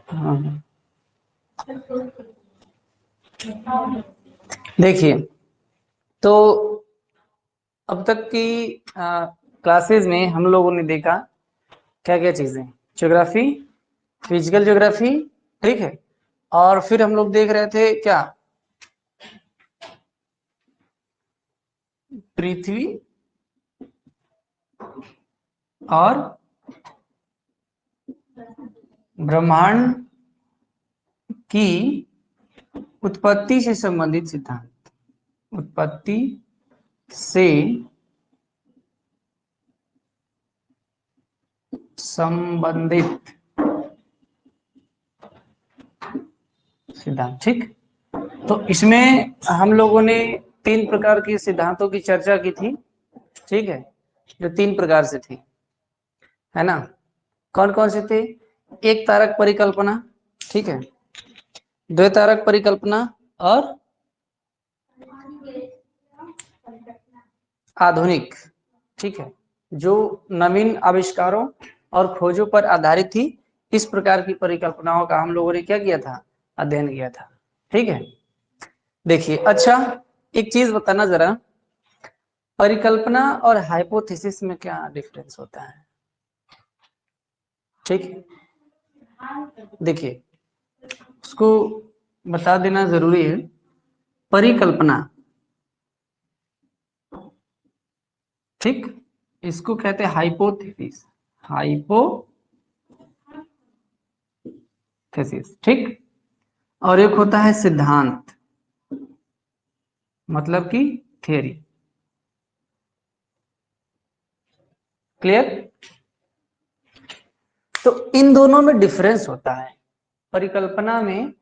हाँ देखिए, तो अब तक की क्लासेस में हम लोगों ने देखा क्या क्या चीजें, ज्योग्राफी, फिजिकल ज्योग्राफी, ठीक है। और फिर हम लोग देख रहे थे क्या, पृथ्वी और ब्रह्मांड की उत्पत्ति से संबंधित सिद्धांत, उत्पत्ति से संबंधित सिद्धांत, ठीक। तो इसमें हम लोगों ने 3 प्रकार के सिद्धांतों की चर्चा की थी, ठीक है, जो 3 प्रकार से थी, है ना। कौन कौन से थे? एक तारक परिकल्पना, ठीक है, द्वितारक परिकल्पना और आधुनिक, ठीक है, जो नवीन आविष्कारों और खोजों पर आधारित थी। इस प्रकार की परिकल्पनाओं का हम लोगों ने क्या किया था, अध्ययन किया था, ठीक है। देखिए, अच्छा एक चीज बताना जरा, परिकल्पना और हाइपोथेसिस में क्या डिफरेंस होता है, ठीक है। देखिए, उसको बता देना जरूरी है। परिकल्पना, ठीक, इसको कहते हैं हाइपोथेसिस, हाइपोथेसिस, ठीक। और एक होता है सिद्धांत, मतलब कि थियरी। क्लियर? तो इन दोनों में डिफरेंस होता है, परिकल्पना में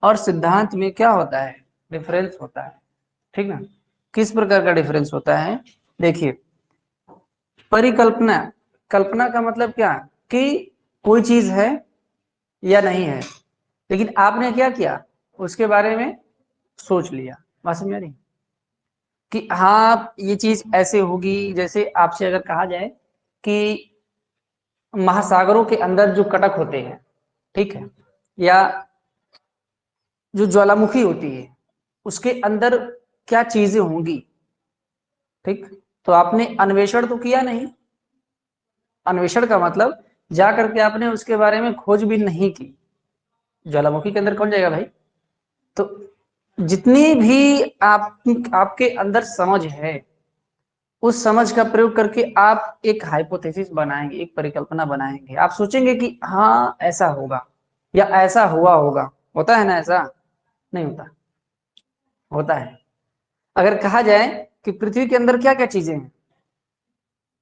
और सिद्धांत में क्या होता है, डिफरेंस होता है, ठीक ना। किस प्रकार का डिफरेंस होता है? देखिए, परिकल्पना, कल्पना का मतलब क्या, कि कोई चीज है या नहीं है, लेकिन आपने क्या किया, उसके बारे में सोच लिया। बात समझ आ रही कि हाँ ये चीज ऐसे होगी। जैसे आपसे अगर कहा जाए कि महासागरों के अंदर जो कटक होते हैं, ठीक है, या जो ज्वालामुखी होती है उसके अंदर क्या चीजें होंगी, ठीक। तो आपने अन्वेषण तो किया नहीं, अन्वेषण का मतलब जा करके आपने उसके बारे में खोज भी नहीं की। ज्वालामुखी के अंदर कौन जाएगा भाई? तो जितनी भी आपके अंदर समझ है, उस समझ का प्रयोग करके आप एक हाइपोथेसिस बनाएंगे, एक परिकल्पना बनाएंगे। आप सोचेंगे कि हाँ ऐसा होगा या ऐसा हुआ होगा। होता है ना ऐसा? नहीं होता? होता है। अगर कहा जाए कि पृथ्वी के अंदर क्या क्या चीजें हैं,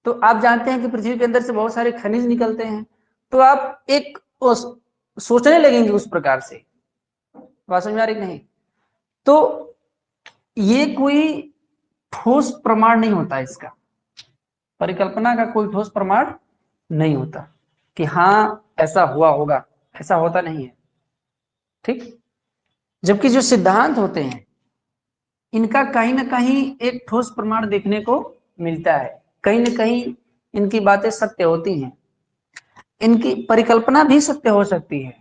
तो आप जानते हैं कि पृथ्वी के अंदर से बहुत सारे खनिज निकलते हैं, तो आप एक सोचने लगेंगे उस प्रकार से। बात समझ में आ रही नहीं? तो ये कोई ठोस प्रमाण नहीं होता इसका, परिकल्पना का कोई ठोस प्रमाण नहीं होता कि हाँ ऐसा हुआ होगा, ऐसा होता नहीं है, ठीक। जबकि जो सिद्धांत होते हैं इनका कहीं ना कहीं एक ठोस प्रमाण देखने को मिलता है, कहीं ना कहीं इनकी बातें सत्य होती हैं। इनकी परिकल्पना भी सत्य हो सकती है,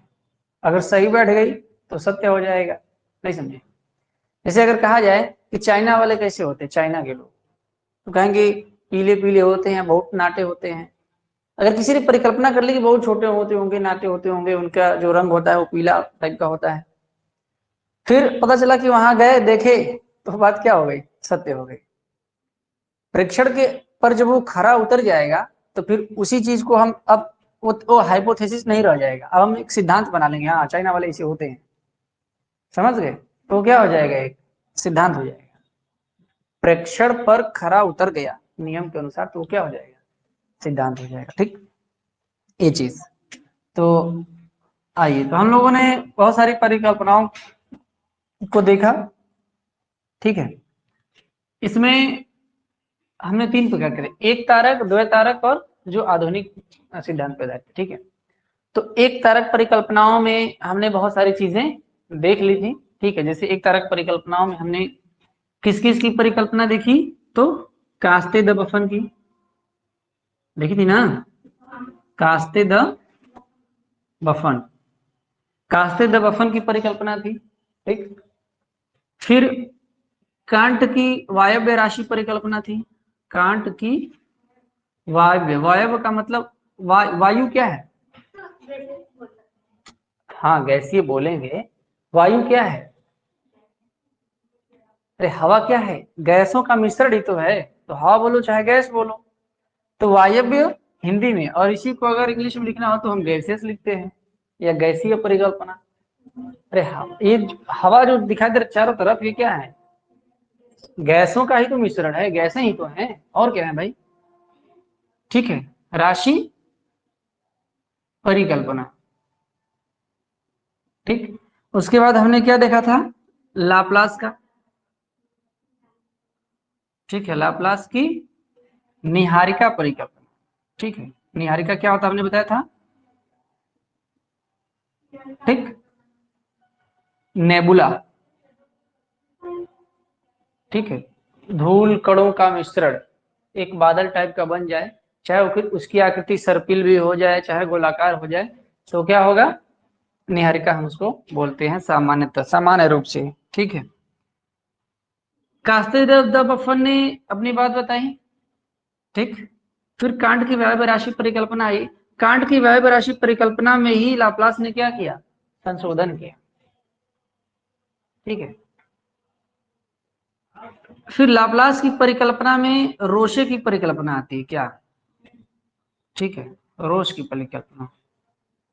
अगर सही बैठ गई तो सत्य हो जाएगा। नहीं समझे? जैसे अगर कहा जाए कि चाइना वाले कैसे होते हैं, चाइना के लोग, तो कहेंगे पीले पीले होते हैं, बहुत नाटे होते हैं। अगर किसी ने परिकल्पना कर ली कि बहुत छोटे होते होंगे, नाटे होते होंगे, उनका जो रंग होता है वो पीला टाइप का होता है, फिर पता चला कि वहां गए देखे तो बात क्या हो गई, सत्य हो गई। परीक्षण के पर जब वो खरा उतर जाएगा तो फिर उसी चीज को हम अब वो हाइपोथेसिस नहीं रह जाएगा, अब हम एक सिद्धांत बना लेंगे, हाँ चाइना वाले ऐसे होते हैं। समझ गए? तो क्या हो जाएगा, एक सिद्धांत हो जाएगा। प्रेक्षण पर खरा उतर गया नियम के अनुसार तो क्या हो जाएगा, सिद्धांत हो जाएगा, ठीक। ये चीज तो आइए, तो हम लोगों ने बहुत सारी परिकल्पनाओं को देखा, ठीक है। इसमें हमने 3 प्रकार करे, एक तारक, द्वैतारक और जो आधुनिक सिद्धांत पैदा किया, ठीक है। तो एक तारक परिकल्पनाओं में हमने बहुत सारी चीजें देख ली थी, ठीक है। जैसे एक तारक परिकल्पनाओं में हमने किस किस की परिकल्पना देखी, तो कास्ते द बफन की देखी थी ना, कास्ते द बफन, कास्ते द बफन की परिकल्पना थी, ठीक। फिर कांट की वायव्य राशि परिकल्पना थी, कांट की वायव्य, वायव्य का मतलब वायु क्या है? हाँ गैसीय बोलेंगे, वायु क्या है? अरे हवा क्या है? गैसों का मिश्रण ही तो है, तो हवा बोलो चाहे गैस बोलो। तो वायव्य हिंदी में, और इसी को अगर इंग्लिश में लिखना हो तो हम गैसेस लिखते हैं, या गैसीय परिकल्पना। अरे ये हवा जो दिखाई दे रहा चारों तरफ, ये क्या है? गैसों का ही तो मिश्रण है, गैसें ही तो हैं, और क्या है भाई? ठीक है, राशि परिकल्पना, ठीक। उसके बाद हमने क्या देखा था? लाप्लास का, ठीक है, लाप्लास की निहारिका परिकल्पना, ठीक है। निहारिका क्या होता है हमने बताया था, ठीक, नेबुला, ठीक है, धूल कणों का मिश्रण एक बादल टाइप का बन जाए, चाहे वो फिर उसकी आकृति सर्पिल भी हो जाए चाहे गोलाकार हो जाए, तो क्या होगा? निहारिका हम उसको बोलते हैं सामान्यतः, सामान्य रूप से, ठीक है। कास्ते द बफन ने अपनी बात बताई, ठीक। फिर कांट की वायव्य राशि परिकल्पना आई, कांट की वायव्य राशि परिकल्पना में ही लाप्लास ने क्या किया? संशोधन किया, ठीक है। फिर लाप्लास की परिकल्पना में रोशे की परिकल्पना आती है, क्या? ठीक है, रोश की परिकल्पना,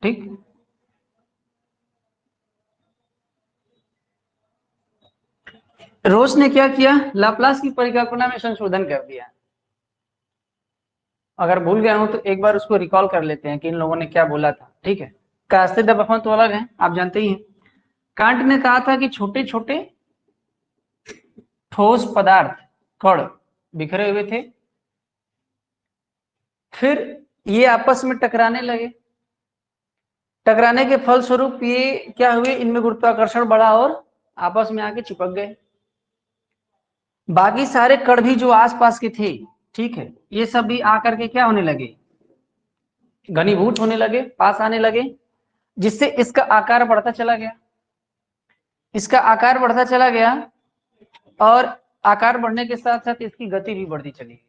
ठीक। रोश ने क्या किया? लाप्लास की परिकल्पना में संशोधन कर दिया। अगर भूल गया हूं तो एक बार उसको रिकॉल कर लेते हैं कि इन लोगों ने क्या बोला था, ठीक है। कास्ते द बफन तो अलग है, आप जानते ही हैं। कांट ने कहा था कि छोटे छोटे ठोस पदार्थ, कण बिखरे हुए थे, फिर ये आपस में टकराने लगे, टकराने के फलस्वरूप ये क्या हुए? इनमें गुरुत्वाकर्षण बढ़ा और आपस में आके चिपक गए। बाकी सारे कण भी जो आसपास के थे, ठीक है, ये सब भी आकर के क्या होने लगे? घनीभूत होने लगे, पास आने लगे, जिससे इसका आकार बढ़ता चला गया, इसका आकार बढ़ता चला गया, और आकार बढ़ने के साथ साथ इसकी गति भी बढ़ती चली गई,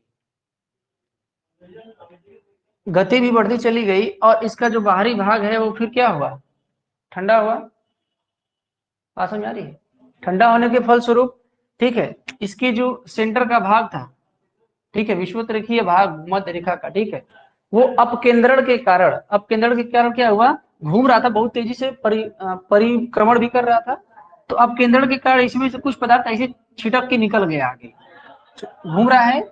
गति भी बढ़ती चली गई, और इसका जो बाहरी भाग है वो फिर क्या हुआ? ठंडा हुआ। बात समझ आ रही है? ठंडा होने के फलस्वरूप, ठीक है, इसकी जो सेंटर का भाग था, ठीक है, विषुवत रेखीय भाग मध्य रेखा का, ठीक है, वो अपकेंद्रण के कारण, अपकेंद्रण के कारण क्या हुआ? घूम रहा था बहुत तेजी से, परिक्रमण भी कर रहा था, तो अपकेंद्रण के कारण इसमें से कुछ पदार्थ ऐसे छिटक के निकल गया आगे, घूम रहा है,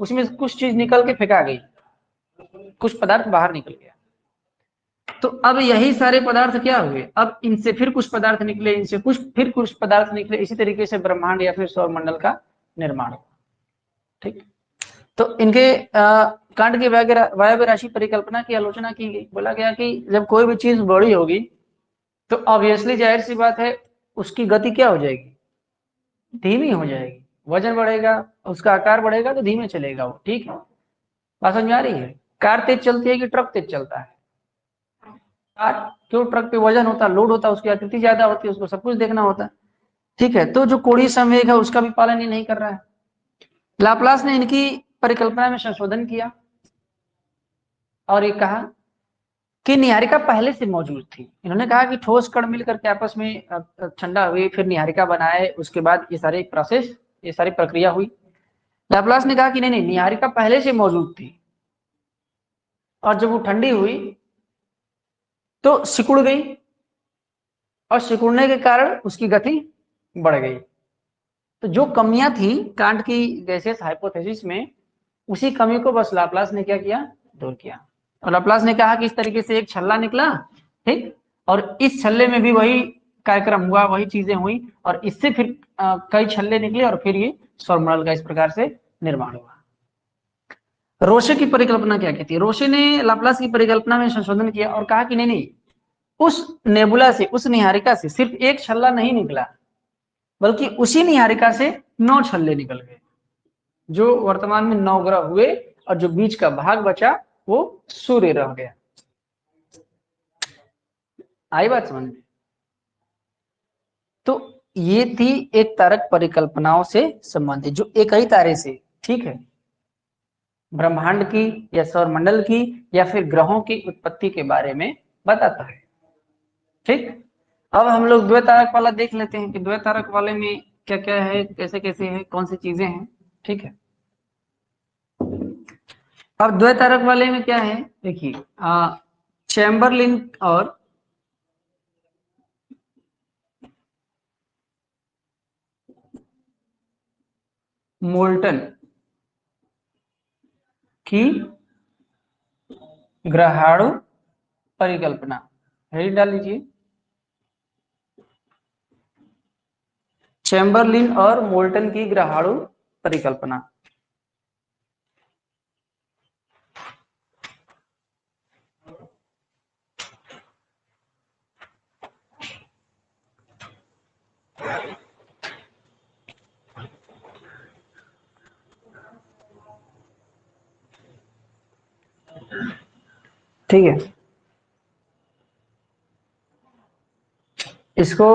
उसमें से कुछ चीज निकल के फेंका गई, कुछ पदार्थ बाहर निकल गया। तो अब यही सारे पदार्थ क्या हुए? अब इनसे फिर कुछ पदार्थ निकले, इनसे कुछ फिर कुछ पदार्थ निकले, इसी तरीके से ब्रह्मांड या फिर सौर मंडल का निर्माण हुआ, ठीक। तो इनके कांट की वायव्य राशि परिकल्पना की आलोचना की गई, बोला गया कि जब कोई भी चीज बड़ी होगी तो ऑब्वियसली जाहिर सी बात है उसकी गति क्या हो जाएगी? धीमी हो जाएगी। वजन बढ़ेगा, उसका आकार बढ़ेगा तो धीमे चलेगा वो, ठीक है। बात समझ आ रही है? कार तेज चलती है कि ट्रक तेज चलता है? कार, क्यों? ट्रक पे वजन होता है, लोड होता है, उसकी आकृति ज्यादा होती है, उसको सब कुछ देखना होता है, ठीक है। तो जो कोणीय संवेग है उसका भी पालन ये नहीं कर रहा है। लाप्लास ने इनकी परिकल्पना में संशोधन किया और ये कहा कि निहारिका पहले से मौजूद थी। इन्होंने कहा कि ठोस कण मिलकर के आपस में ठंडा हुए, फिर निहारिका बनाए, उसके बाद ये सारे प्रोसेस, ये सारी प्रक्रिया हुई। लाप्लास ने कहा कि नहीं नहीं, निहारिका पहले से मौजूद थी, और जब वो ठंडी हुई तो सिकुड़ गई, और सिकुड़ने के कारण उसकी गति बढ़ गई। तो जो कमियां थी कांट की गैसियस हाइपोथेसिस में, उसी कमी को बस लाप्लास ने क्या किया? दूर किया। और लाप्लास ने कहा कि इस तरीके से एक छल्ला निकला, ठीक, और इस छल्ले में भी वही कार्यक्रम हुआ, वही चीजें हुई, और इससे फिर कई छल्ले निकले, और फिर ये सौरमंडल का इस प्रकार से निर्माण हुआ। रोशे की परिकल्पना क्या कहती है? रोशे ने लाप्लास की परिकल्पना में संशोधन किया और कहा कि नहीं नहीं, उस नेबुला से, उस निहारिका से सिर्फ एक छल्ला नहीं निकला, बल्कि उसी निहारिका से 9 छल्ले निकल गए, जो वर्तमान में 9 ग्रह हुए, और जो बीच का भाग बचा वो सूर्य रह गया। आई बात समझ में? तो ये थी एक तारक परिकल्पनाओं से संबंधित, जो एक ही तारे से, ठीक है, ब्रह्मांड की या सौरमंडल की या फिर ग्रहों की उत्पत्ति के बारे में बताता है। ठीक, अब हम लोग द्वैतारक वाला देख लेते हैं कि द्वैतारक वाले में क्या क्या है, कैसे कैसे है, कौन सी चीजें हैं। ठीक है, अब द्वैतारक वाले में क्या है, देखिए चैम्बरलिन और मोल्टन की ग्रहाणु परिकल्पना, हेडिंग डाल लीजिए, चैम्बरलिन और मोल्टन की ग्रहाणु परिकल्पना। ठीक है, इसको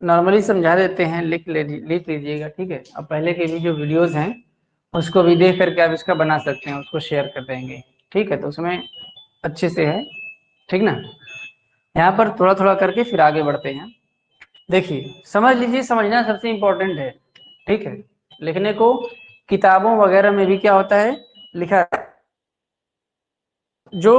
नॉर्मली समझा देते हैं, लिख लीजिएगा। ठीक है, अब पहले के भी जो वीडियोस हैं उसको भी देख करके आप इसका बना सकते हैं, उसको शेयर कर देंगे। ठीक है, तो उसमें अच्छे से है। ठीक ना, यहाँ पर थोड़ा थोड़ा करके फिर आगे बढ़ते हैं। देखिए समझ लीजिए, समझना सबसे इम्पोर्टेंट है। ठीक है, लिखने को किताबों वगैरह में भी क्या होता है, लिखा, जो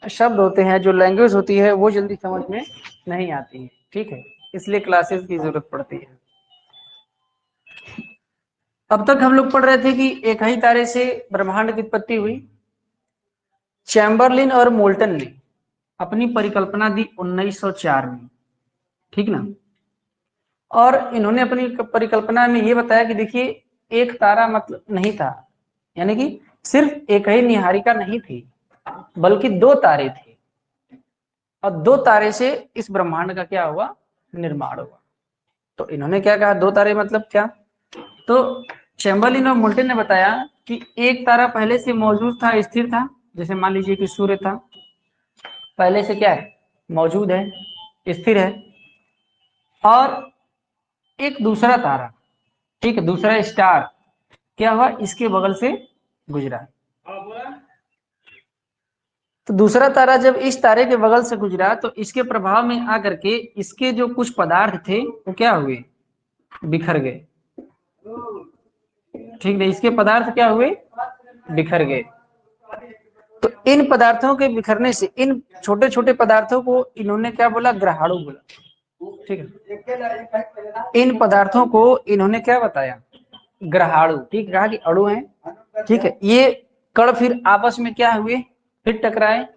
शब्द होते हैं, जो लैंग्वेज होती है, वो जल्दी समझ में नहीं आती है। ठीक है, इसलिए क्लासेस की जरूरत पड़ती है। अब तक हम लोग पढ़ रहे थे कि एक ही तारे से ब्रह्मांड की उत्पत्ति हुई। चैम्बरलिन और मोल्टन ने अपनी परिकल्पना दी 1904 में। ठीक ना, और इन्होंने अपनी परिकल्पना में ये बताया कि देखिए, एक तारा मतलब नहीं था, यानी कि सिर्फ एक ही निहारिका नहीं थी, बल्कि दो तारे थे, और दो तारे से इस ब्रह्मांड का क्या हुआ, निर्माण हुआ। तो इन्होंने क्या कहा, दो तारे मतलब क्या, तो चैम्बरलिन और मोल्टन ने बताया कि एक तारा पहले से मौजूद था, स्थिर था, जैसे मान लीजिए कि सूर्य था, पहले से क्या है, मौजूद है, स्थिर है, और एक दूसरा तारा, ठीक है, दूसरा स्टार क्या हुआ, इसके बगल से गुजरा। तो दूसरा तारा जब इस तारे के बगल से गुजरा, तो इसके प्रभाव में आकर के इसके जो कुछ पदार्थ थे वो क्या हुए, बिखर गए। ठीक है, इसके पदार्थ क्या हुए, बिखर गए। तो इन पदार्थों के बिखरने से, इन छोटे छोटे पदार्थों को इन्होंने क्या बोला, ग्रहाणु बोला। ठीक है, इन पदार्थों को इन्होंने क्या बताया, ग्रहाणु। ठीक, कहा कि अणु है। ठीक है, ये कण फिर आपस में क्या हुए, फिर टकराए,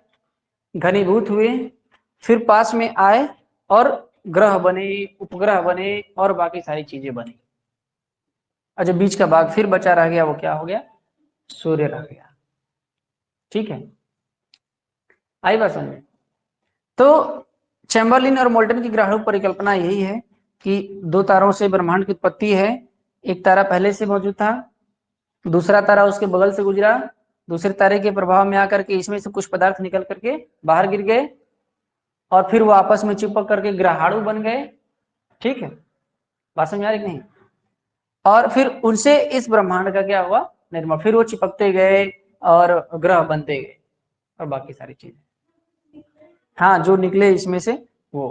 घनीभूत हुए, फिर पास में आए, और ग्रह बने, उपग्रह बने, और बाकी सारी चीजें बनी। और जो बीच का भाग फिर बचा रह गया, वो क्या हो गया, सूर्य रह गया। ठीक है, आई बात समझ में? तो चैम्बरलिन और मोल्टन की ग्रहाणु परिकल्पना यही है कि दो तारों से ब्रह्मांड की उत्पत्ति है। एक तारा पहले से मौजूद था, दूसरा तारा उसके बगल से गुजरा, दूसरे तारे के प्रभाव में आकर के इसमें से कुछ पदार्थ निकल करके बाहर गिर गए, और फिर वो आपस में चिपक करके ग्रहाणु बन गए। ठीक है, बात समझ आ रही नहीं? और फिर उनसे इस ब्रह्मांड का क्या हुआ, निर्माण, फिर वो चिपकते गए और ग्रह बनते गए और बाकी सारी चीजें, हाँ, जो निकले इसमें से वो।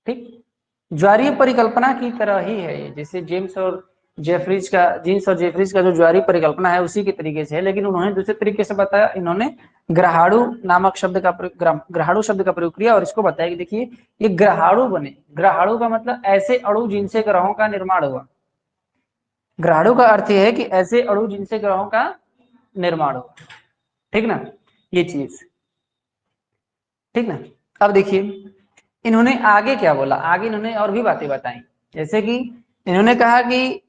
ठीक, ज्वारीय परिकल्पना की तरह ही है ये, जैसे जीन्स और जेफरीज का जो ज्वारीय परिकल्पना है उसी के तरीके से है, लेकिन उन्होंने दूसरे तरीके से बताया। इन्होंने ग्रहाणु नामक शब्द का ग्रहाणु शब्द का प्रयोग किया, और इसको बताया कि देखिए, ये ग्रहाणु बने। ग्रहाणु का मतलब ऐसे अणु जिनसे ग्रहों का निर्माण हुआ। ग्रहाणु का अर्थ यह है कि ऐसे अणु जिनसे ग्रहों का निर्माण हुआ। ठीक ना, ये चीज। ठीक ना, अब देखिए इन्होंने आगे क्या बोला, आगे इन्होंने और भी बातें बताई, जैसे कि इन्होंने कहा कि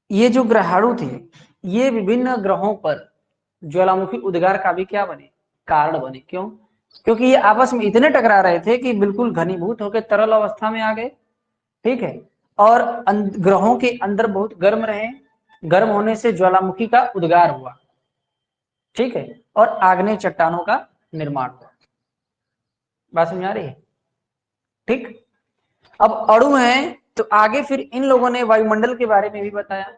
ये जो ग्रहाणु थे, ये विभिन्न ग्रहों पर ज्वालामुखी उद्गार का भी क्या बने, कारण बने। क्यों? क्योंकि ये आपस में इतने टकरा रहे थे कि बिल्कुल घनीभूत होकर तरल अवस्था में आ गए। ठीक है, और ग्रहों के अंदर बहुत गर्म रहे, गर्म होने से ज्वालामुखी का उद्गार हुआ। ठीक है, और आग्नेय चट्टानों का निर्माण हुआ। बात समझ आ रही है? ठीक, अब अणु है तो आगे फिर इन लोगों ने वायुमंडल के बारे में भी बताया।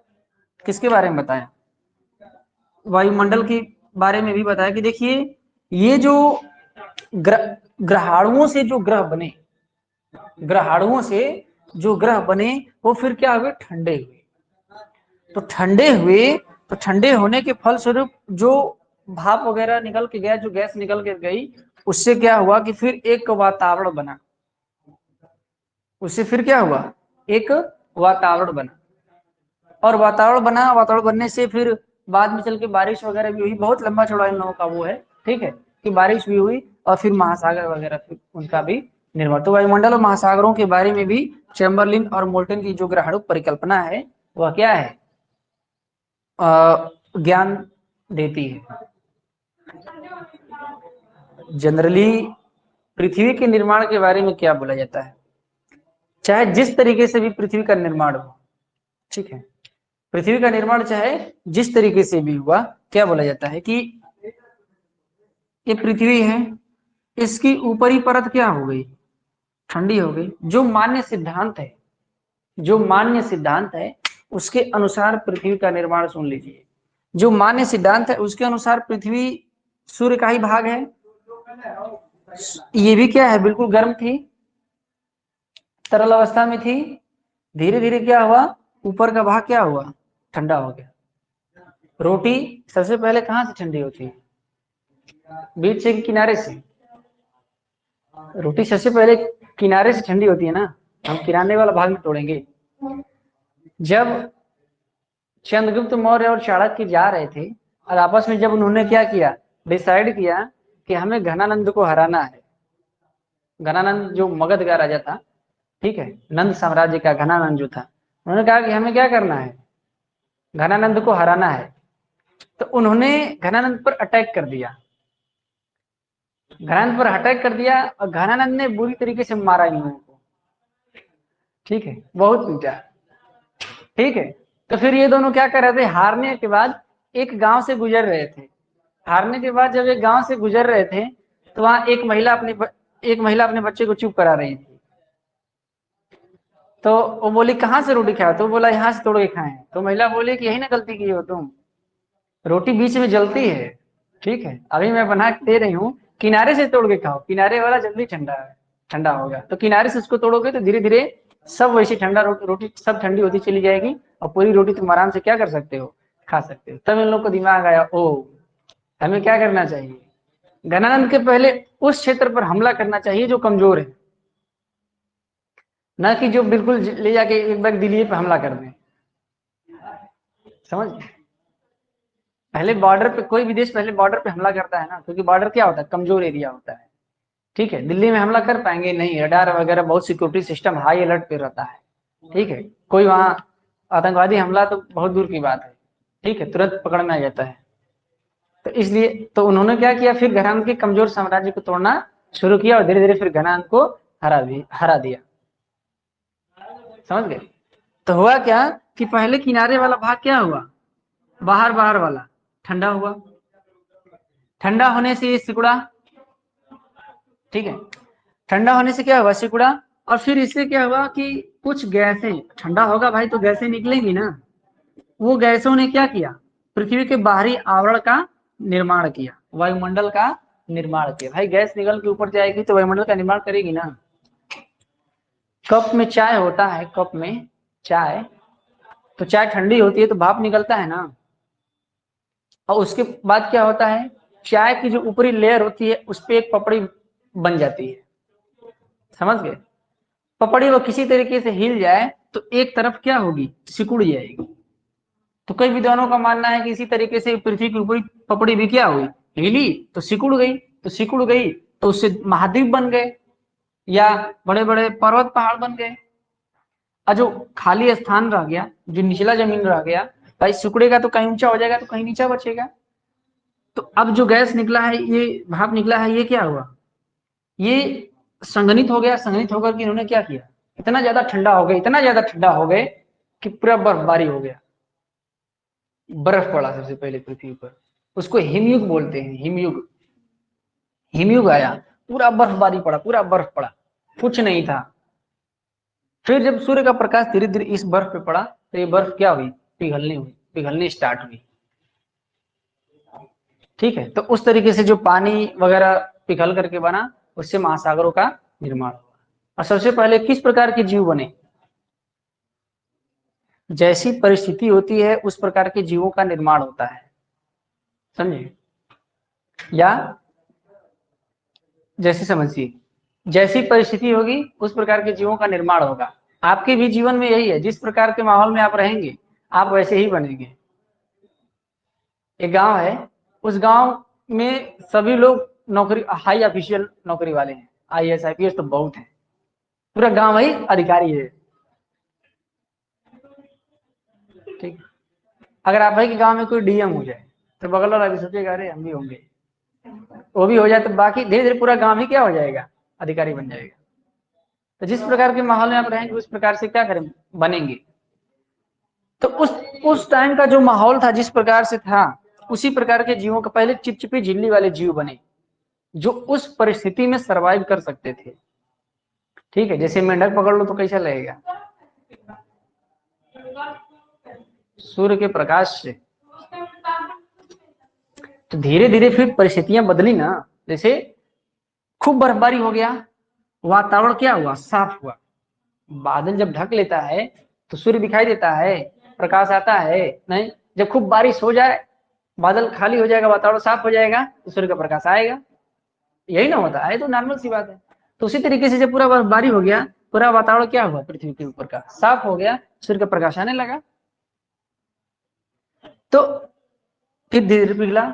किसके बारे में बताया? वायुमंडल के बारे में भी बताया कि देखिए ये जो ग्रहाणुओं से जो ग्रह बने, ग्रहाणुओं से जो ग्रह बने वो फिर क्या हुए? ठंडे हुए। तो ठंडे हुए तो ठंडे होने के फलस्वरूप जो भाप वगैरह निकल के गया, जो गैस निकल के गई, उससे क्या हुआ कि फिर एक वातावरण बना। उससे फिर क्या हुआ? एक वातावरण बना, और वातावरण बना, वातावरण बनने से फिर बाद में चल के बारिश वगैरह भी हुई। बहुत लंबा चौड़ा इन लोगों का वो है, ठीक है, कि बारिश भी हुई और फिर महासागर वगैरह फिर उनका भी निर्माण। तो वायुमंडल और महासागरों के बारे में भी चैम्बरलिन और मोल्टन की जो ग्रहाणु परिकल्पना है वह क्या है? ज्ञान देती है। जनरली पृथ्वी के निर्माण के बारे में क्या बोला जाता है? चाहे जिस तरीके से भी पृथ्वी का निर्माण हो, ठीक है, पृथ्वी का निर्माण चाहे जिस तरीके से भी हुआ, क्या बोला जाता है कि ये पृथ्वी है, इसकी ऊपरी परत क्या हो गई? ठंडी हो गई। जो मान्य सिद्धांत है, जो मान्य सिद्धांत है उसके अनुसार पृथ्वी का निर्माण सुन लीजिए। जो मान्य सिद्धांत है उसके अनुसार पृथ्वी सूर्य का ही भाग है। ये भी क्या है? बिल्कुल गर्म थी, तरल अवस्था में थी। धीरे धीरे क्या हुआ? ऊपर का भाग क्या हुआ? ठंडा हो गया। रोटी सबसे पहले कहां से ठंडी होती है? बीच से किनारे से। रोटी सबसे पहले किनारे से ठंडी होती है ना, हम किनारे वाला भाग में तोड़ेंगे। जब चंद्रगुप्त मौर्य और चाणक्य जा रहे थे और आपस में जब उन्होंने क्या किया? डिसाइड किया कि हमें घनानंद को हराना है। घनानंद जो मगध का राजा था, ठीक है, नंद साम्राज्य का घनानंद जो था, उन्होंने कहा कि हमें क्या करना है? घनानंद को हराना है। तो उन्होंने घनानंद पर अटैक कर दिया। घनानंद पर अटैक कर दिया और घनानंद ने बुरी तरीके से मारा इन लोगों को, ठीक है, बहुत पीटा, ठीक है। तो फिर ये दोनों क्या कर रहे थे? हारने के बाद एक गांव से गुजर रहे थे। हारने के बाद जब एक गांव से गुजर रहे थे तो वहां एक महिला अपने बच्चे को चुप करा रही थी। तो वो बोली कहाँ से रोटी खाओ? तो बोला यहाँ से तोड़ के खाए। तो महिला बोली कि यही ना गलती की हो तुम, रोटी बीच में जलती है, ठीक है, अभी मैं बना के दे रही हूँ, किनारे से तोड़ के खाओ, किनारे वाला जल्दी ठंडा है, ठंडा होगा। तो किनारे से उसको तोड़ोगे तो धीरे धीरे सब वैसी ठंडा रोटी सब ठंडी होती चली जाएगी और पूरी रोटी तुम आराम से क्या कर सकते हो? खा सकते हो। तब इन लोग को दिमाग आया, ओ हमें क्या करना चाहिए? घनानंद के पहले उस क्षेत्र पर हमला करना चाहिए जो कमजोर है, ना कि जो बिल्कुल ले जाके एक बार दिल्ली पे हमला कर दें। समझ? पहले बॉर्डर पे, कोई भी देश पहले बॉर्डर पे हमला करता है ना, क्योंकि बॉर्डर क्या होता है? कमजोर एरिया होता है, ठीक है। दिल्ली में हमला कर पाएंगे? नहीं, रडार वगैरह बहुत सिक्योरिटी सिस्टम हाई अलर्ट पे रहता है, ठीक है। कोई वहां आतंकवादी हमला तो बहुत दूर की बात है, ठीक है, तुरंत पकड़ में आ जाता है। तो इसलिए तो उन्होंने क्या किया? फिर घनानंद के कमजोर साम्राज्य को तोड़ना शुरू किया और धीरे धीरे फिर घनानंद को हरा दिया। समझ गए? तो हुआ क्या कि पहले किनारे वाला भाग क्या हुआ? बाहर बाहर वाला ठंडा हुआ। ठंडा होने से ये सिकुड़ा, ठीक है, ठंडा होने से क्या हुआ? सिकुड़ा। और फिर इससे क्या हुआ कि कुछ गैसें, ठंडा होगा भाई तो गैसें निकलेंगी ना, वो गैसों ने क्या किया? पृथ्वी के बाहरी आवरण का निर्माण किया, वायुमंडल का निर्माण किया। भाई गैस निकल के ऊपर जाएगी तो वायुमंडल का निर्माण करेगी ना। कप में चाय होता है, कप में चाय, तो चाय ठंडी होती है तो भाप निकलता है ना, और उसके बाद क्या होता है? चाय की जो ऊपरी लेयर होती है उस पर एक पपड़ी बन जाती है। समझ गए? पपड़ी वो किसी तरीके से हिल जाए तो एक तरफ क्या होगी? सिकुड़ जाएगी। तो कई विद्वानों का मानना है कि इसी तरीके से पृथ्वी की ऊपरी पपड़ी भी क्या हुई? हिली तो सिकुड़ गई, तो सिकुड़ गई तो उससे महाद्वीप बन गए या बड़े बड़े पर्वत पहाड़ बन गए। और जो खाली स्थान रह गया, जो निचला जमीन रह गया, भाई सिकुड़ेगा तो कहीं ऊंचा हो जाएगा तो कहीं नीचा बचेगा। तो अब जो गैस निकला है, ये भाप निकला है, ये क्या हुआ? ये संघनित हो गया। संघनित होकर के इन्होंने क्या किया? इतना ज्यादा ठंडा हो गए, इतना ज्यादा ठंडा हो गए कि पूरा बर्फबारी हो गया। बर्फ पड़ा सबसे पहले पृथ्वी पर, उसको हिमयुग बोलते हैं, हिमयुग। हिमयुग आया पूरा बर्फबारी पड़ा, पूरा बर्फ पड़ा, कुछ नहीं था। फिर जब सूर्य का प्रकाश धीरे धीरे इस बर्फ पे पड़ा तो ये बर्फ क्या हुई, पिघलनी हुई, पिघलनी स्टार्ट हुई। ठीक है, तो उस तरीके से जो पानी वगैरह पिघल करके बना, उससे महासागरों का निर्माण हुआ। और सबसे पहले किस प्रकार के जीव बने, जैसी परिस्थिति होती है उस प्रकार के जीवों का निर्माण होता है, समझे? या जैसे समझिए, जैसी परिस्थिति होगी उस प्रकार के जीवों का निर्माण होगा। आपके भी जीवन में यही है, जिस प्रकार के माहौल में आप रहेंगे आप वैसे ही बनेंगे। एक गांव है, उस गांव में सभी लोग नौकरी, हाई ऑफिशियल नौकरी वाले हैं, आईएएस आईपीएस तो बहुत है, पूरा गांव ही अधिकारी है। ठीक, अगर आप भाई के गांव में कोई डीएम हो जाए तो बगल वाला भी सोचेगा अरे हम भी होंगे, वो भी हो जाए तो बाकी धीरे धीरे पूरा गांव ही क्या हो जाएगा, अधिकारी बन जाएगा। तो जिस प्रकार के माहौल में आप रहेंगे उस प्रकार से क्या करें, बनेंगे। तो उस टाइम का जो माहौल था जिस प्रकार से था, उसी प्रकार के जीवों का पहले चिपचिपी झिल्ली वाले जीव बने, जो उस परिस्थिति में सरवाइव कर सकते थे। ठीक है, जैसे मेंढक पकड़ लो तो कैसा लगेगा, सूर्य के प्रकाश से। तो धीरे धीरे फिर परिस्थितियां बदली ना, जैसे खूब बर्फबारी हो गया, वातावरण क्या हुआ, साफ हुआ। बादल जब ढक लेता है तो सूर्य दिखाई देता है, प्रकाश आता है नहीं। जब खूब बारिश हो जाए, बादल खाली हो जाएगा, वातावरण साफ हो जाएगा तो सूर्य का प्रकाश आएगा। यही ना होता है, तो नॉर्मल सी बात है। तो उसी तरीके से जब पूरा बर्फबारी हो गया, पूरा वातावरण क्या हुआ, पृथ्वी के ऊपर का साफ हो गया, सूर्य का प्रकाश आने लगा। तो फिर धीरे धीरे पिघला।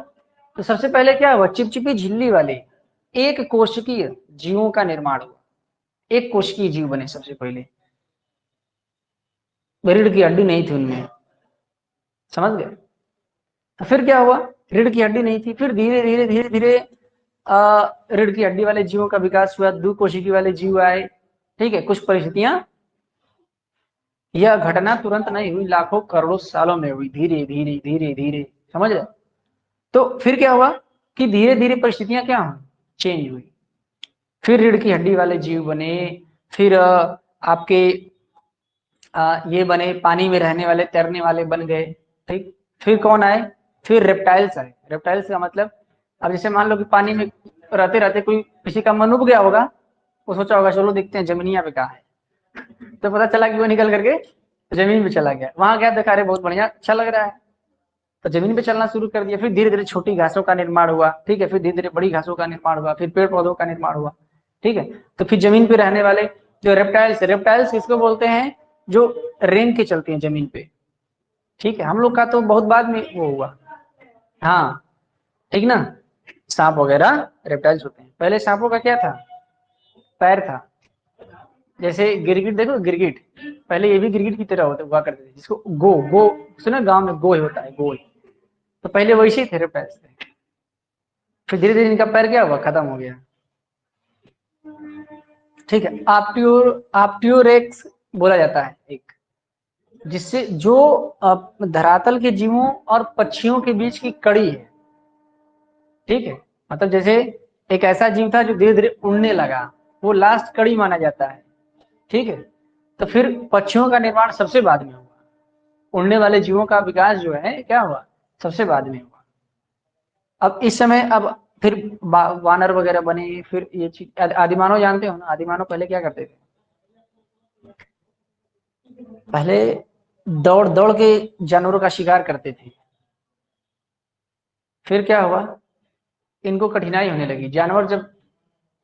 तो सबसे पहले क्या हुआ, चिपचिपी झिल्ली वाले एक कोशिकीय जीवों का निर्माण हुआ। एक कोशिकीय जीव बने सबसे पहले, रीढ़ की हड्डी नहीं थी उनमें, समझ गए? तो फिर क्या हुआ, रीढ़ की हड्डी नहीं थी, फिर धीरे धीरे धीरे धीरे रीढ़ की हड्डी वाले जीवों का विकास हुआ, द्विकोशिकी वाले जीव आए। ठीक है, कुछ परिस्थितियां, यह घटना तुरंत नहीं हुई, लाखों करोड़ों सालों में हुई, धीरे धीरे धीरे धीरे, समझ रहे? तो फिर क्या हुआ कि धीरे धीरे परिस्थितियां क्या हुई, चेंज हुई। फिर रीढ़ की हड्डी वाले जीव बने, फिर आपके ये बने, पानी में रहने वाले, तैरने वाले बन गए। ठीक, फिर कौन आए, फिर रेप्टाइल्स आए। रेप्टाइल्स का मतलब, अब जैसे मान लो कि पानी में रहते रहते कोई किसी का मन उब गया होगा, वो सोचा होगा चलो देखते हैं जमीनिया पे कहाँ है, तो पता चला कि वो निकल करके जमीन पे चला गया, वहां गया, देखा अरे बहुत बढ़िया, अच्छा लग रहा है, तो जमीन पे चलना शुरू कर दिया। फिर धीरे धीरे छोटी घासों का निर्माण हुआ। ठीक है, फिर धीरे धीरे बड़ी घासों का निर्माण हुआ, फिर पेड़ पौधों का निर्माण हुआ। ठीक है, तो फिर जमीन पे रहने वाले जो रेप्टाइल्स, रेप्टाइल्स किसको बोलते हैं, जो रेंग के चलते हैं जमीन पे। ठीक है, हम लोग का तो बहुत बाद में वो हुआ। हाँ, ठीक ना, सांप वगैरह रेप्टाइल्स होते हैं। पहले सांपों का क्या था, पैर था। जैसे गिरगिट देखो, गिरगिट पहले ये भी गिरगिट की तरह होते हुआ करते थे, जिसको गो गो सुना, गांव में गो होता है, गोल। तो पहले वैसे ही थे रेप्टाइल्स थे। फिर धीरे धीरे इनका पैर क्या हुआ, खत्म हो गया। ठीक है, आप्ट्यूरेक्स बोला जाता है एक, जिससे जो धरातल के जीवों और पक्षियों के बीच की कड़ी है। ठीक है, मतलब जैसे एक ऐसा जीव था जो धीरे धीरे उड़ने लगा, वो लास्ट कड़ी माना जाता है। ठीक है, तो फिर पक्षियों का निर्माण सबसे बाद में हुआ, उड़ने वाले जीवों का विकास जो है क्या हुआ, सबसे बाद में हुआ। अब इस समय अब फिर वानर वगैरह बने, फिर ये चीज आदिमानव जानते हो ना, आदिमानव पहले क्या करते थे, पहले दौड़ दौड़ के जानवरों का शिकार करते थे। फिर क्या हुआ, इनको कठिनाई होने लगी, जानवर जब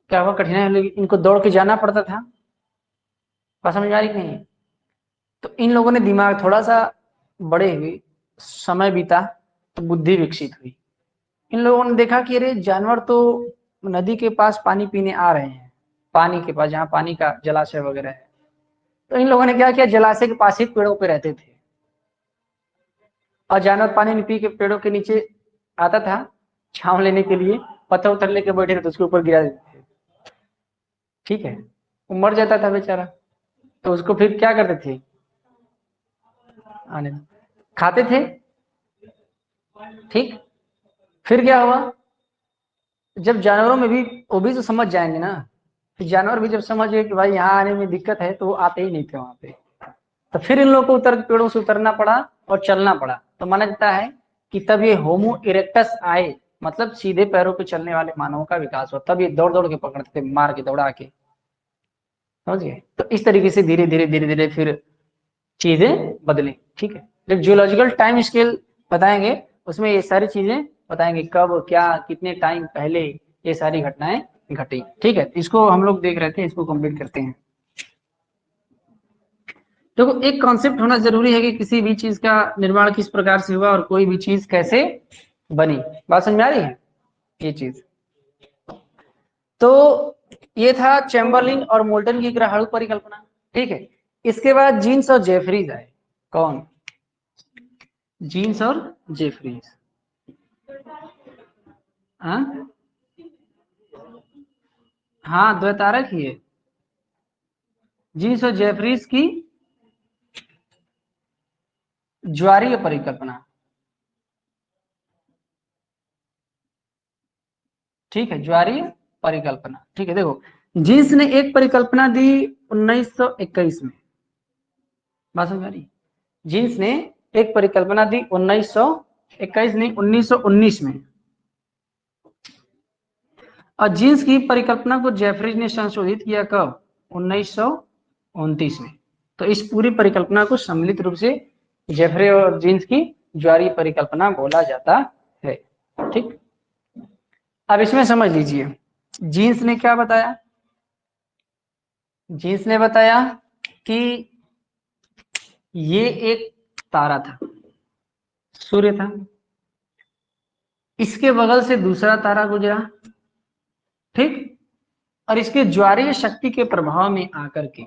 क्या हुआ, कठिनाई होने लगी, इनको दौड़ के जाना पड़ता था। बात समझ में आ रही कि नहीं? तो इन लोगों ने दिमाग थोड़ा सा बड़े हुए, समय बीता तो बुद्धि विकसित हुई। इन लोगों ने देखा कि अरे जानवर तो नदी के पास पानी पीने आ रहे हैं, पानी के पास जहाँ पानी का जलाशय वगैरह है। तो इन लोगों ने क्या किया, जलाशय के पास ही पेड़ों पे रहते थे, और जानवर पानी में पी के पेड़ों के नीचे आता था छांव लेने के लिए, पत्थर उतर लेके बैठे थे तो उसके ऊपर गिरा देते थे। ठीक है, वो मर जाता था बेचारा, तो उसको फिर क्या करते थे, आने खाते थे। ठीक, फिर क्या हुआ, जब जानवरों में भी वो भी तो समझ जाएंगे ना, जानवर भी जब समझ गए कि भाई यहाँ आने में दिक्कत है तो वो आते ही नहीं थे वहां पे। तो फिर इन लोगों को पेड़ों से उतरना पड़ा और चलना पड़ा। तो माना जाता है कि तब ये होमो इरेक्टस आए, मतलब सीधे पैरों पे चलने वाले मानवों का विकास हुआ। तब ये दौड़ दौड़ के पकड़ते थे, मार के दौड़ा के, समझ गए। तो इस तरीके से धीरे धीरे धीरे धीरे फिर चीजें बदली। ठीक है, जब जियोलॉजिकल टाइम स्केल बताएंगे उसमें ये सारी चीजें बताएंगे, कब क्या कितने टाइम पहले ये सारी घटनाएं घटी। ठीक है, इसको हम लोग देख रहे थे, इसको कंप्लीट करते हैं। देखो, एक कॉन्सेप्ट होना जरूरी है कि किसी भी चीज का निर्माण किस प्रकार से हुआ और कोई भी चीज कैसे बनी। बात समझ में आ रही है ये चीज? तो ये था चैम्बरलिन और मोल्टन की ग्रहाणु परिकल्पना। ठीक है, इसके बाद जीन्स और जेफरीज आए। कौन? जीन्स और जेफरीज। हाँ हाँ, द्वैतारक ही है। जीन्स और जेफरीज की ज्वारीय परिकल्पना। ठीक है, ज्वारीय परिकल्पना। ठीक है, देखो, जीन्स ने एक परिकल्पना दी 1921 में। बात समझ आ रही? जीन्स ने एक परिकल्पना दी 1921 नहीं, 1919 में। और जीन्स की परिकल्पना को जेफरीज ने संशोधित किया कब? 1929 में। तो इस पूरी परिकल्पना को सम्मिलित रूप से जेफरे और जीन्स की ज्वारीय परिकल्पना बोला जाता है। ठीक, अब इसमें समझ लीजिए, जीन्स ने क्या बताया? जीन्स ने बताया कि ये एक तारा था, सूर्य था, इसके बगल से दूसरा तारा गुजरा। ठीक, और इसके ज्वारीय शक्ति के प्रभाव में आकर के,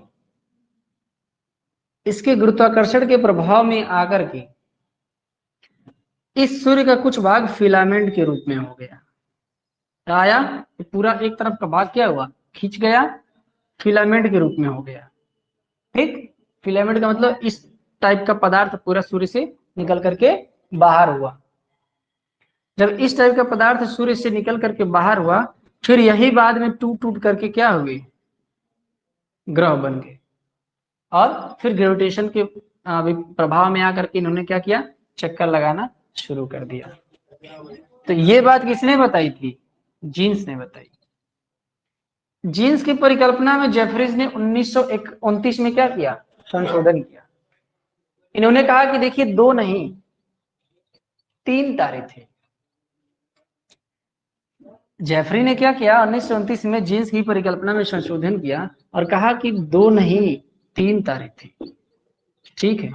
इसके गुरुत्वाकर्षण के प्रभाव में आकर के इस सूर्य का कुछ भाग फिलामेंट के रूप में हो गया। आया पूरा एक तरफ का भाग क्या हुआ? खींच गया, फिलामेंट के रूप में हो गया। ठीक, फिलामेंट का मतलब इस टाइप का पदार्थ पूरा सूर्य से निकल करके बाहर हुआ। जब इस टाइप का पदार्थ सूर्य से निकल करके बाहर हुआ, फिर यही बाद में टूट टूट करके क्या हुए? ग्रह बन गए। और फिर ग्रेविटेशन के प्रभाव में आकर के इन्होंने क्या किया? चक्कर लगाना शुरू कर दिया। तो ये बात किसने बताई थी? जीन्स ने बताई। जीन्स की परिकल्पना में जेफरीज ने 1929 में क्या किया? संशोधन किया। इन्होंने कहा कि देखिए, दो नहीं, तीन तारे थे। जेफरी ने क्या किया? 1929 में जीन्स की परिकल्पना में संशोधन किया और कहा कि दो नहीं, तीन तारे थे। ठीक है,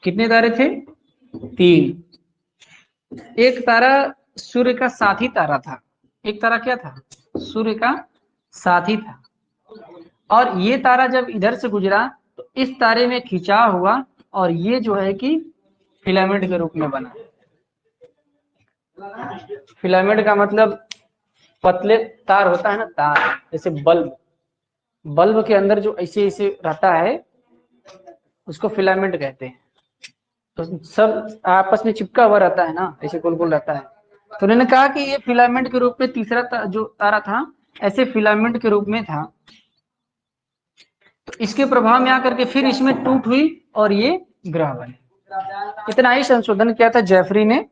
कितने तारे थे? तीन। एक तारा सूर्य का साथी तारा था। एक तारा क्या था? सूर्य का साथी था। और ये तारा जब इधर से गुजरा तो इस तारे में खिंचाव हुआ और ये जो है कि फिलामेंट के रूप में बना। फिलामेंट का मतलब पतले तार होता है ना, तार, जैसे बल्ब, बल्ब के अंदर जो ऐसे ऐसे रहता है उसको फिलामेंट कहते हैं। तो सब आपस में चिपका हुआ रहता है ना, ऐसे गोल गोल रहता है। तो उन्होंने कहा कि ये फिलामेंट के रूप में तीसरा जो तारा था ऐसे फिलामेंट के रूप में था। तो इसके प्रभाव में आकर के फिर इसमें टूट हुई और ये ग्रह बने। इतना ही संशोधन किया था जेफरी ने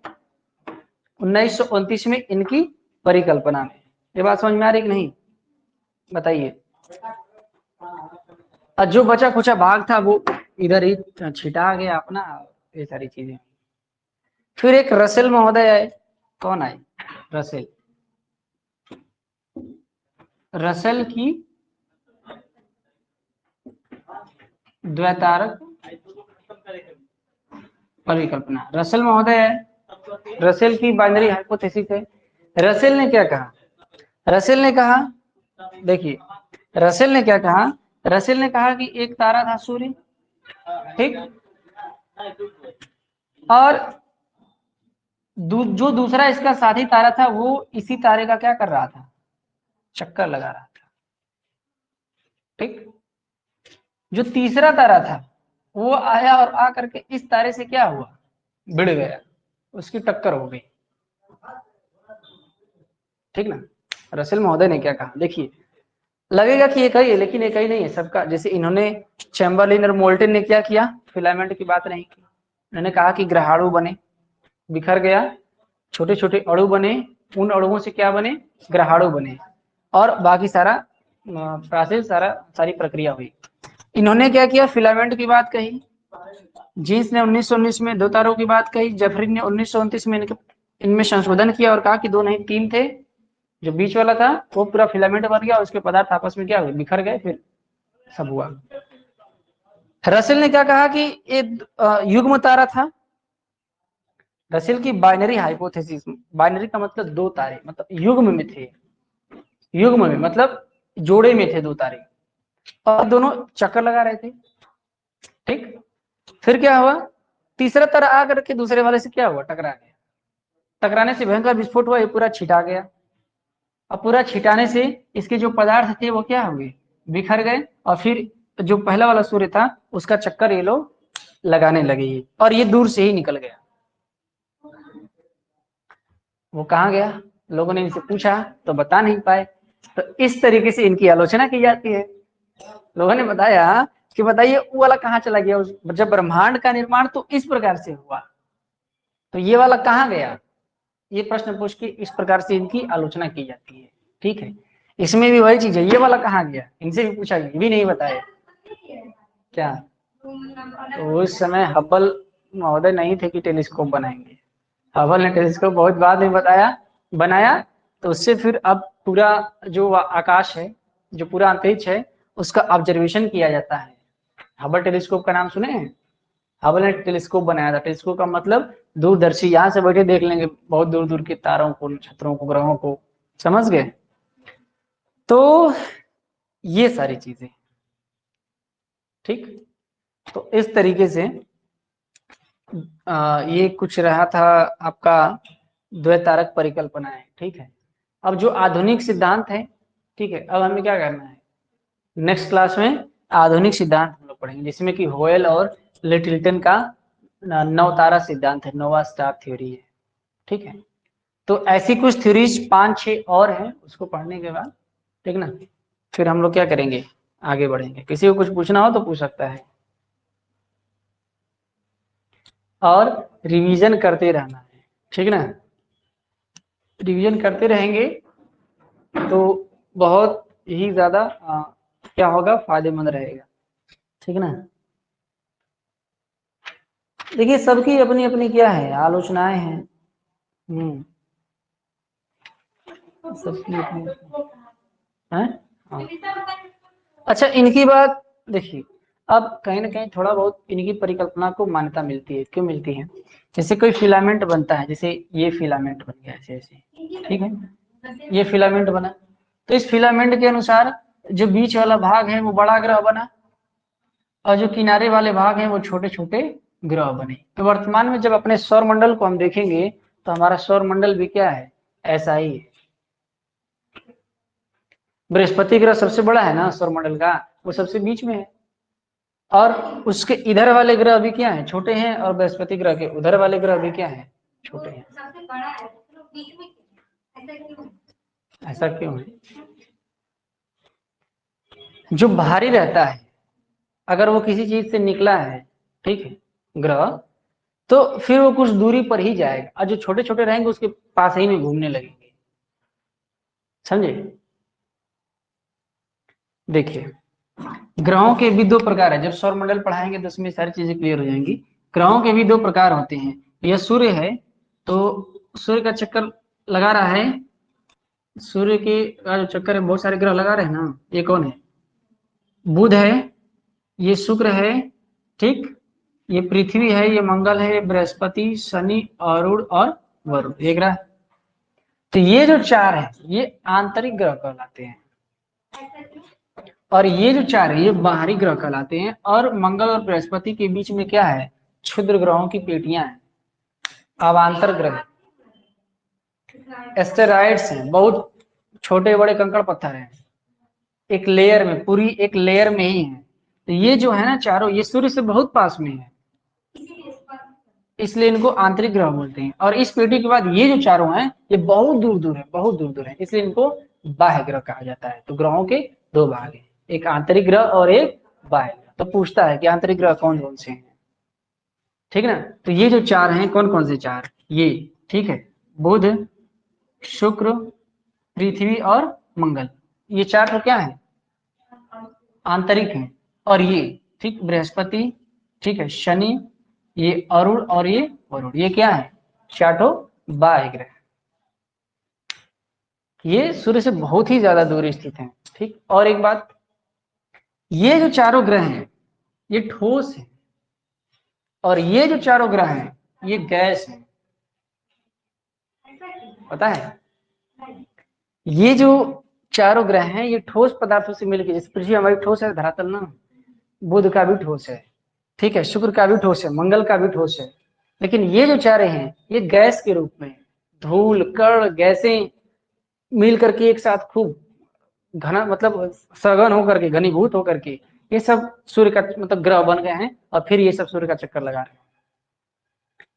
1929 में इनकी परिकल्पना में। ये बात समझ में आ रही कि नहीं? बताइए। और जो बचा खुचा भाग था वो इधर ही छिटा गया अपना, ये सारी चीजें। फिर एक रसेल महोदय आए। कौन आए? रसेल। रसेल की द्वैतारक परिकल्पना। रसेल महोदय है, रसेल की बाइनरी हाइपोथेसिस है। रसेल ने क्या कहा? रसेल ने कहा, देखिए, रसेल ने क्या कहा? रसेल ने कहा कि एक तारा था सूर्य, ठीक, और जो दूसरा इसका साथी तारा था वो इसी तारे का क्या कर रहा था? चक्कर लगा रहा था। ठीक, जो तीसरा तारा था वो आया और आकर के इस तारे से क्या हुआ? भिड़ गया, उसकी टक्कर हो गई। ठीक ना। रसेल महोदय ने क्या कहा, देखिए लगेगा कि एक ही है, लेकिन एक ही नहीं है सबका। जैसे इन्होंने चैम्बरलिन और मोल्टन ने क्या किया, फिलामेंट की बात नहीं की। उन्होंने कहा कि ग्रहाणु बने, बिखर गया, छोटे छोटे अणु बने, उन अणुओं से क्या बने, ग्रहाणु बने, और बाकी सारा प्रोसेस, सारी प्रक्रिया हुई। इन्होंने क्या किया, फिलामेंट की बात कही। जीन्स ने 1919 में 2 तारों की बात कही। जेफरी ने 1929 में इनमें संशोधन किया और कहा कि 2 नहीं 3 थे। जो बीच वाला था वो पूरा फिलामेंट बन गया, उसके पदार्थ आपस में क्या हुए, बिखर गए, फिर सब हुआ। रसेल ने क्या कहा कि ये युग्म तारा था। रसेल की बाइनरी हाइपोथेसिस, बाइनरी का मतलब 2 तारे, मतलब युग्म में थे, युग्म में मतलब जोड़े में थे 2 तारे, और दोनों चक्कर लगा रहे थे। ठीक, फिर क्या हुआ, तीसरा तारा आकर के दूसरे वाले से क्या हुआ, टकरा गया। टकराने से भयंकर विस्फोट हुआ, ये पूरा छिटा गया। अब पूरा छिटाने से इसके जो पदार्थ थे वो क्या हुए, बिखर गए, और फिर जो पहला वाला सूर्य था उसका चक्कर ये लोग लगाने लगे, और ये दूर से ही निकल गया। वो कहाँ गया, लोगों ने इनसे पूछा तो बता नहीं पाए। तो इस तरीके से इनकी आलोचना की जाती है। लोगों ने बताया कि बताइए वो वाला कहाँ चला गया, जब ब्रह्मांड का निर्माण तो इस प्रकार से हुआ, तो ये वाला कहाँ गया, ये प्रश्न पूछ के इस प्रकार से इनकी आलोचना की जाती है। ठीक है, इसमें भी वही चीज है, ये वाला कहाँ गया, इनसे भी पूछा, ये भी नहीं बताया क्या। तो उस समय हब्बल महोदय नहीं थे कि टेलीस्कोप बनाएंगे। हबल ने टेलीस्कोप बहुत बाद में बनाया। तो उससे फिर अब पूरा जो आकाश है, जो पूरा अंतरिक्ष है, उसका ऑब्जर्वेशन किया जाता है। हबल टेलीस्कोप का नाम सुने हैं, हबल ने टेलीस्कोप बनाया था। टेलीस्कोप का मतलब दूरदर्शी, यहाँ से बैठे देख लेंगे बहुत दूर दूर के तारों को, नक्षत्रों को, ग्रहों को, समझ गए। तो ये सारी चीजें, ठीक। तो इस तरीके से ये कुछ रहा था आपका द्वैतारक परिकल्पना है। ठीक है, अब जो आधुनिक सिद्धांत है, ठीक है, अब हमें क्या करना है, नेक्स्ट क्लास में आधुनिक सिद्धांत हम लोग पढ़ेंगे, जिसमें कि होयल और लिटिल्टन का नवतारा सिद्धांत है, नोवा स्टार थ्योरी है। ठीक है, तो ऐसी कुछ थ्योरीज 5-6 और हैं, उसको पढ़ने के बाद, ठीक ना, फिर हम लोग क्या करेंगे, आगे बढ़ेंगे। किसी को कुछ पूछना हो तो पूछ सकता है, और रिवीजन करते रहना है, ठीक ना। रिवीजन करते रहेंगे तो बहुत ही ज्यादा क्या होगा, फायदेमंद रहेगा, ठीक ना। देखिए सबकी अपनी अपनी क्या है, आलोचनाएं हैं। सबकी अपनी है। हाँ। अच्छा, इनकी बात देखिए, अब कहीं ना कहीं थोड़ा बहुत इनकी परिकल्पना को मान्यता मिलती है। क्यों मिलती है, जैसे कोई फिलामेंट बनता है, जैसे ये फिलामेंट बन गया ऐसे ऐसे, ठीक है, ये फिलामेंट बना, तो इस फिलामेंट के अनुसार जो बीच वाला भाग है वो बड़ा ग्रह बना, और जो किनारे वाले भाग हैं वो छोटे छोटे ग्रह बने। तो वर्तमान में जब अपने सौर मंडल को हम देखेंगे तो हमारा सौर मंडल भी क्या है, ऐसा ही है। बृहस्पति ग्रह सबसे बड़ा है ना सौर मंडल का, वो सबसे बीच में है, और उसके इधर वाले ग्रह भी क्या है, छोटे हैं, और बृहस्पति ग्रह के उधर वाले ग्रह भी क्या है, छोटे हैं। ऐसा क्यों है, जो भारी रहता है अगर वो किसी चीज से निकला है, ठीक है, ग्रह, तो फिर वो कुछ दूरी पर ही जाएगा, और जो छोटे छोटे रहेंगे उसके पास ही में घूमने लगेंगे, समझे। देखिए ग्रहों के भी 2 प्रकार है, जब सौर मंडल पढ़ाएंगे तो उसमें सारी चीजें क्लियर हो जाएंगी। ग्रहों के भी 2 प्रकार होते हैं। यह सूर्य है, तो सूर्य का चक्कर लगा रहा है, सूर्य के का जो चक्कर है बहुत सारे ग्रह लगा रहे हैं ना, ये कौन है, बुध है, ये शुक्र है, ठीक, ये पृथ्वी है, ये मंगल है, बृहस्पति, शनि, अरुण और वरुण, ये ग्रह। तो ये जो 4 है ये आंतरिक ग्रह कहलाते हैं, और ये जो 4 है ये बाहरी ग्रह कहलाते हैं। और मंगल और बृहस्पति के बीच में क्या है, क्षुद्र ग्रहों की पेटियां हैं, अवांतर ग्रह, एस्टेरॉइड्स हैं, बहुत छोटे बड़े कंकड़ पत्थर हैं, एक लेयर में, पूरी एक लेयर में ही है। तो ये जो है ना चारों, ये सूर्य से बहुत पास में है, इसलिए इनको आंतरिक ग्रह बोलते हैं। और इस पेटी के बाद ये जो चारों हैं ये बहुत दूर दूर है, बहुत दूर दूर है, इसलिए इनको बाह्य ग्रह कहा जाता है। तो ग्रहों के दो भाग हैं, एक आंतरिक ग्रह और एक बाह्य ग्रह। तो पूछता है कि आंतरिक ग्रह कौन कौन से हैं, ठीक है ना। तो ये जो चार हैं कौन कौन से चार, ये ठीक है, बुध, शुक्र, पृथ्वी और मंगल, ये चार तो क्या है, आंतरिक है। और ये ठीक बृहस्पति, ठीक है, शनि, ये अरुण और ये वरुण, ये क्या है, चारों बाह्य ग्रह। ये सूर्य से बहुत ही ज्यादा दूर स्थित हैं। ठीक, और एक बात, ये जो चारों ग्रह हैं ये ठोस है, और ये जो चारों ग्रह हैं ये गैस है, पता है। ये जो चारों ग्रह हैं ये ठोस पदार्थों से मिलकर, जैसे पृथ्वी हमारी ठोस है, धरातल ना, बुध का भी ठोस है, ठीक है, शुक्र का भी ठोस है, मंगल का भी ठोस है। लेकिन ये जो चारे हैं ये गैस के रूप में, धूल कण गैसें मिल करके एक साथ खूब घना, मतलब सघन होकर के, घनीभूत होकर के ये सब सूर्य का मतलब ग्रह बन गए हैं, और फिर ये सब सूर्य का चक्कर लगा रहे हैं।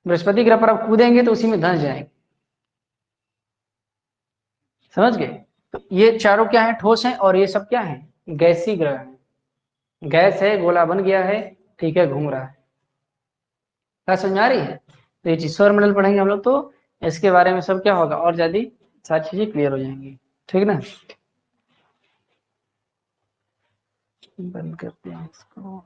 बृहस्पति ग्रह पर आप कूदेंगे तो उसी में धंस जाएंगे, समझ गए। तो ये चारों क्या है, ठोस है, और ये सब क्या है, गैसी ग्रह है। गैस है, गोला बन गया है, ठीक है, घूम रहा है। क्या समझ आ रही है। तो ये चीज सौरमंडल पढ़ेंगे हम लोग, तो इसके बारे में सब क्या होगा, और ज्यादा सारी चीजें क्लियर हो जाएंगी, ठीक ना। बंद करते हैं इसको।